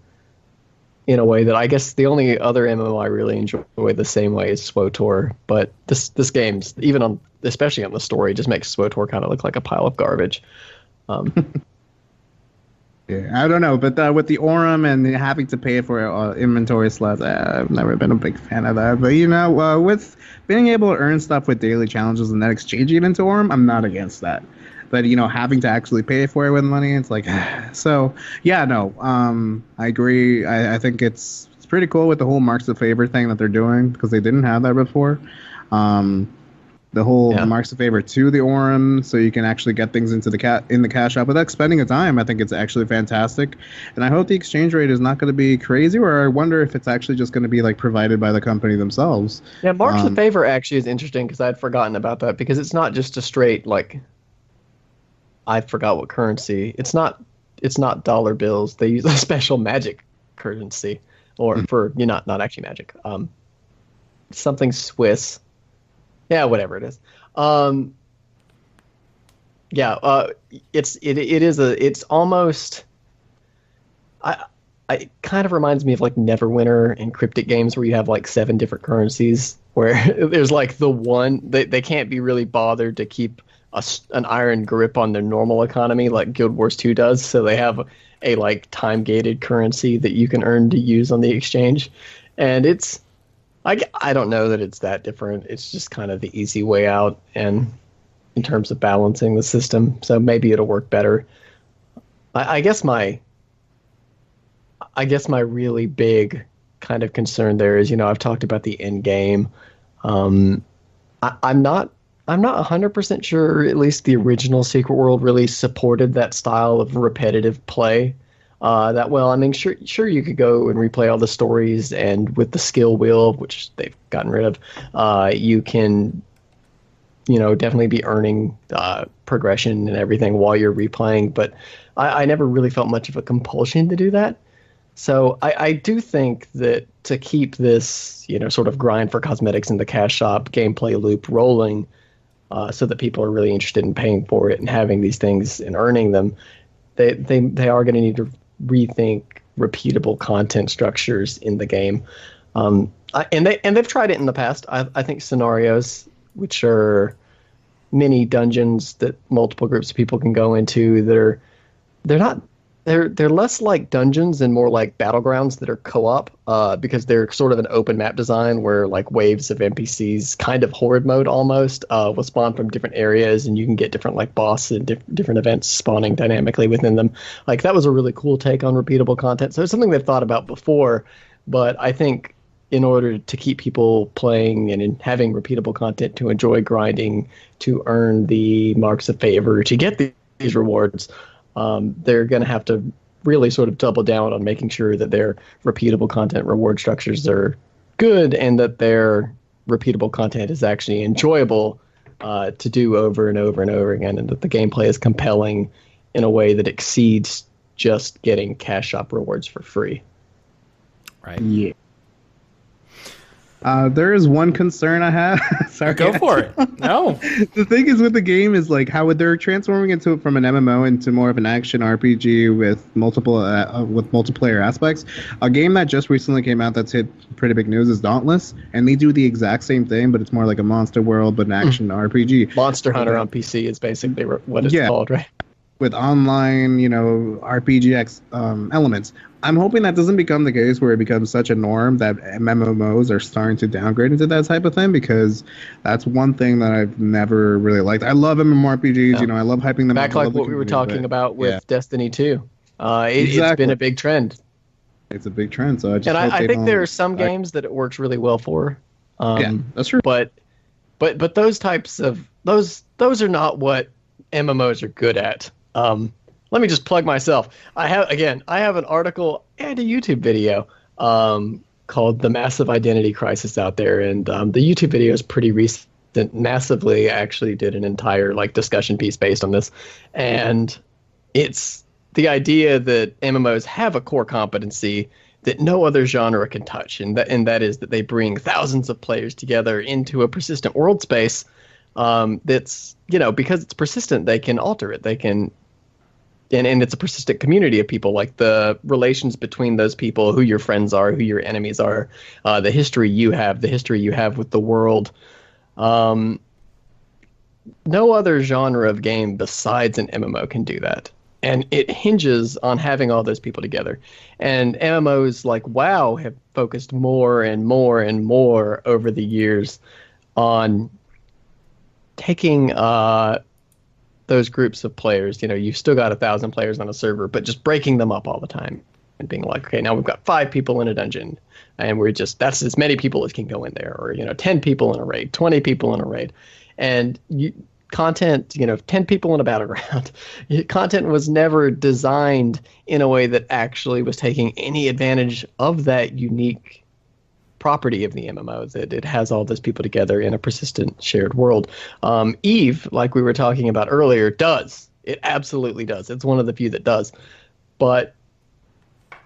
in a way that I guess the only other MMO I really enjoy the same way is SWTOR. But this game's, especially on the story, just makes SWTOR kind of look like a pile of garbage. Yeah, I don't know, but with the Aurum and having to pay for inventory slots, I've never been a big fan of that. But with being able to earn stuff with daily challenges and then exchanging it into Aurum, I'm not against that. But having to actually pay for it with money, it's like so. Yeah, no, I agree. I think it's pretty cool with the whole marks of favor thing that they're doing, because they didn't have that before. The whole marks of favor to the Aurum, so you can actually get things into the cash shop without spending a dime. I think it's actually fantastic, and I hope the exchange rate is not going to be crazy. Or I wonder if it's actually just going to be like provided by the company themselves. Yeah, marks of favor actually is interesting, because I'd forgotten about that, because it's not just a straight like. I forgot what currency. It's not dollar bills. They use a special magic currency, or for not actually magic. Something Swiss. Yeah, whatever it is. It's almost. It kind of reminds me of like Neverwinter and Cryptic games, where you have like 7 different currencies, where there's like the one they can't be really bothered to keep an iron grip on their normal economy like Guild Wars 2 does, so they have a like time gated currency that you can earn to use on the exchange, and it's. I don't know that it's that different. It's just kind of the easy way out, and in terms of balancing the system, so maybe it'll work better. I guess my really big kind of concern there is, I've talked about the end game. I'm not 100% sure, at least the original Secret World really supported that style of repetitive play. That well. I mean, sure, you could go and replay all the stories, and with the skill wheel, which they've gotten rid of, you can, definitely be earning progression and everything while you're replaying. But I never really felt much of a compulsion to do that. So I do think that to keep this, sort of grind for cosmetics in the cash shop gameplay loop rolling, so that people are really interested in paying for it and having these things and earning them, they are going to need to rethink repeatable content structures in the game. And they've tried it in the past. I think scenarios, which are mini dungeons that multiple groups of people can go into, they're less like dungeons and more like battlegrounds that are co-op, because they're sort of an open map design where like waves of NPCs, kind of horde mode almost, will spawn from different areas, and you can get different like boss and different events spawning dynamically within them. Like that was a really cool take on repeatable content. So it's something they've thought about before, but I think in order to keep people playing and in having repeatable content to enjoy grinding, to earn the marks of favor, to get these rewards, they're going to have to really sort of double down on making sure that their repeatable content reward structures are good and that their repeatable content is actually enjoyable to do over and over and over again, and that the gameplay is compelling in a way that exceeds just getting cash shop rewards for free. Right. Yeah. There is one concern I have. Sorry. Go for it. No. The thing is with the game is like how they're transforming into from an MMO into more of an action RPG with multiplayer aspects. A game that just recently came out that's hit pretty big news is Dauntless, and they do the exact same thing, but it's more like a monster world but an action RPG. Monster Hunter on PC is basically what it's called, right? With online, RPG elements. I'm hoping that doesn't become the case where it becomes such a norm that MMOs are starting to downgrade into that type of thing, because that's one thing that I've never really liked. I love MMORPGs, I love hyping them back up. Like what we were talking about with Destiny 2. It's been a big trend. It's a big trend, so I think there are some games that it works really well for. Yeah, that's true. But those types of those are not what MMOs are good at. Let me just plug myself. I have an article and a YouTube video called "The Massive Identity Crisis" out there, and the YouTube video is pretty recent. Massively actually did an entire discussion piece based on this, and it's the idea that MMOs have a core competency that no other genre can touch, and that is that they bring thousands of players together into a persistent world space. That's because it's persistent, they can alter it. They can. And it's a persistent community of people, like the relations between those people, who your friends are, who your enemies are, the history you have with the world. No other genre of game besides an MMO can do that. And it hinges on having all those people together. And MMOs like WoW have focused more and more and more over the years on taking those groups of players. You've still got 1,000 players on a server, but just breaking them up all the time and being like, okay, now we've got 5 people in a dungeon, and that's as many people as can go in there, or 10 people in a raid, 20 people in a raid, and 10 people in a battleground. Content was never designed in a way that actually was taking any advantage of that unique property of the MMO, that it has all those people together in a persistent shared world. Eve, like we were talking about earlier, does. It absolutely does. It's one of the few that does. But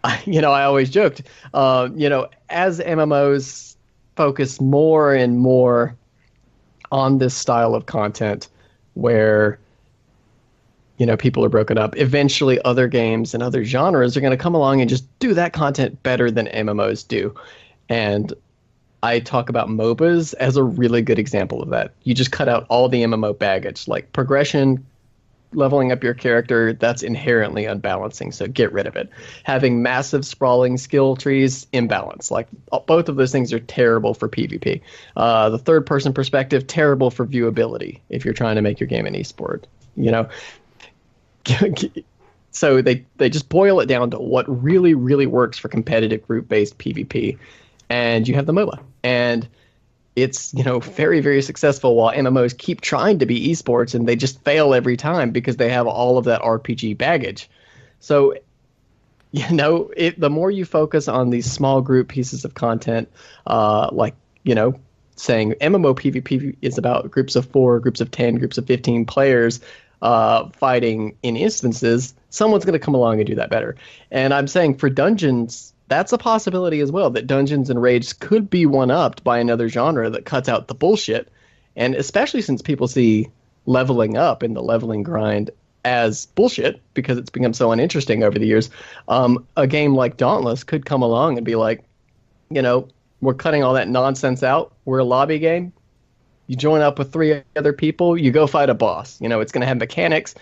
I always joked, as MMOs focus more and more on this style of content where people are broken up, eventually other games and other genres are going to come along and just do that content better than MMOs do. And I talk about MOBAs as a really good example of that. You just cut out all the MMO baggage, like progression, leveling up your character, that's inherently unbalancing, so get rid of it. Having massive sprawling skill trees, imbalance. Like both of those things are terrible for PvP. The third person perspective, terrible for viewability if you're trying to make your game an esport. So they just boil it down to what really, really works for competitive group-based PvP. And you have the MOBA. And it's, very, very successful, while MMOs keep trying to be esports and they just fail every time because they have all of that RPG baggage. So, the more you focus on these small group pieces of content, saying MMO PvP is about groups of 4, groups of 10, groups of 15 players, fighting in instances, someone's going to come along and do that better. And I'm saying for dungeons, that's a possibility as well, that Dungeons and Raids could be one-upped by another genre that cuts out the bullshit. And especially since people see leveling up and the leveling grind as bullshit because it's become so uninteresting over the years, a game like Dauntless could come along and be like, we're cutting all that nonsense out. We're a lobby game. You join up with 3 other people. You go fight a boss. It's going to have mechanics.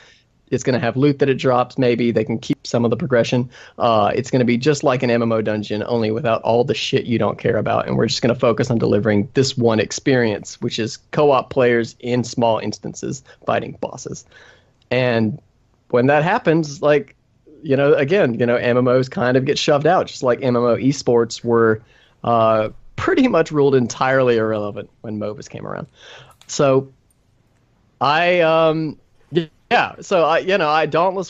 It's going to have loot that it drops. Maybe they can keep some of the progression. It's going to be just like an MMO dungeon, only without all the shit you don't care about. And we're just going to focus on delivering this one experience, which is co-op players in small instances fighting bosses. And when that happens, MMOs kind of get shoved out, just like MMO esports were pretty much ruled entirely irrelevant when MOBAs came around. So Dauntless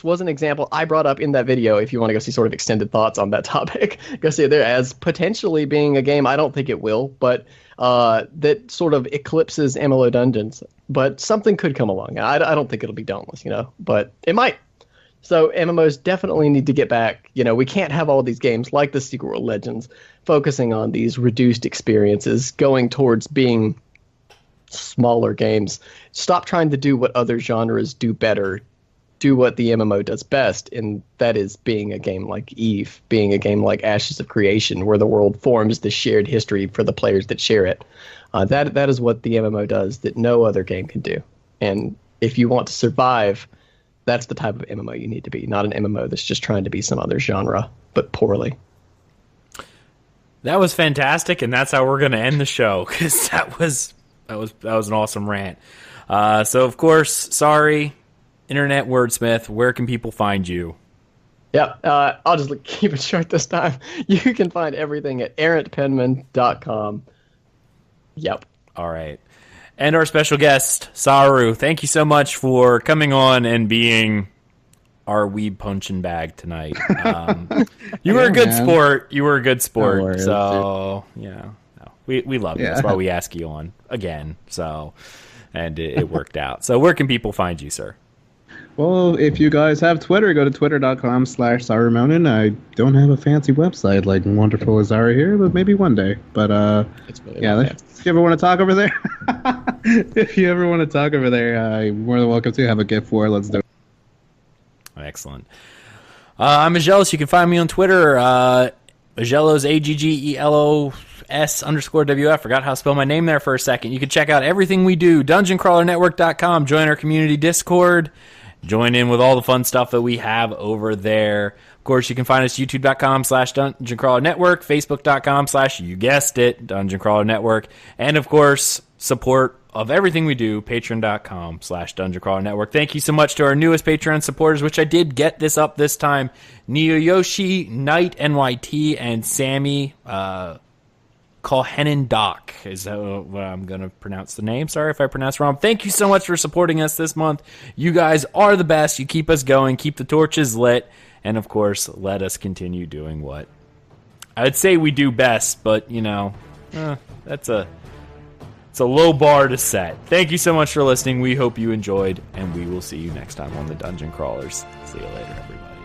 was an example I brought up in that video. If you want to go see sort of extended thoughts on that topic, go see it there as potentially being a game. I don't think it will, but that sort of eclipses MLO Dungeons. But something could come along. I don't think it'll be Dauntless, but it might. So MMOs definitely need to get back. We can't have all these games like the Secret World Legends focusing on these reduced experiences, going towards being smaller games. Stop trying to do what other genres do better. Do what the MMO does best, and that is being a game like Eve, being a game like Ashes of Creation, where the world forms the shared history for the players that share it. That is what the MMO does that no other game can do. And if you want to survive, that's the type of MMO you need to be, not an MMO that's just trying to be some other genre, but poorly. That was fantastic, and that's how we're going to end the show, because that was an awesome rant. So, of course, sorry, Internet Wordsmith, where can people find you? Yeah, I'll just keep it short this time. You can find everything at errantpenman.com. Yep. All right. And our special guest, Saru, thank you so much for coming on and being our weeb punching bag tonight. You were a good sport. You were a good sport. No worries, so, we love you. That's why we ask you on again. So, and it worked out. So where can people find you, sir? Well, if you guys have Twitter, go to twitter.com/Sarumonin. I don't have a fancy website like Wonderful Azara here, but maybe one day. But It's really if you ever want to talk over there, you're more than welcome to have a gift for. Let's do it. Excellent. I'm Aggelos. You can find me on Twitter. Aggelos, AGGELOS_WF. Forgot how to spell my name there for a second. You can check out everything we do. DungeonCrawlerNetwork.com. Join our community Discord. Join in with all the fun stuff that we have over there. Of course, you can find us youtube.com/DungeonCrawlerNetwork, Facebook.com/ you guessed it, Dungeon Crawler Network. And of course, support of everything we do, Patreon.com/Dungeon Crawler Network. Thank you so much to our newest Patreon supporters, which I did get this up this time. Neo Yoshi, Knight NYT, and Sammy Kohenin Doc is what I'm going to pronounce the name. Sorry if I pronounce wrong. Thank you so much for supporting us this month. You guys are the best. You keep us going, keep the torches lit, and of course, let us continue doing what I'd say we do best, but it's a low bar to set. Thank you so much for listening. We hope you enjoyed, and we will see you next time on the Dungeon Crawlers. See you later, everybody.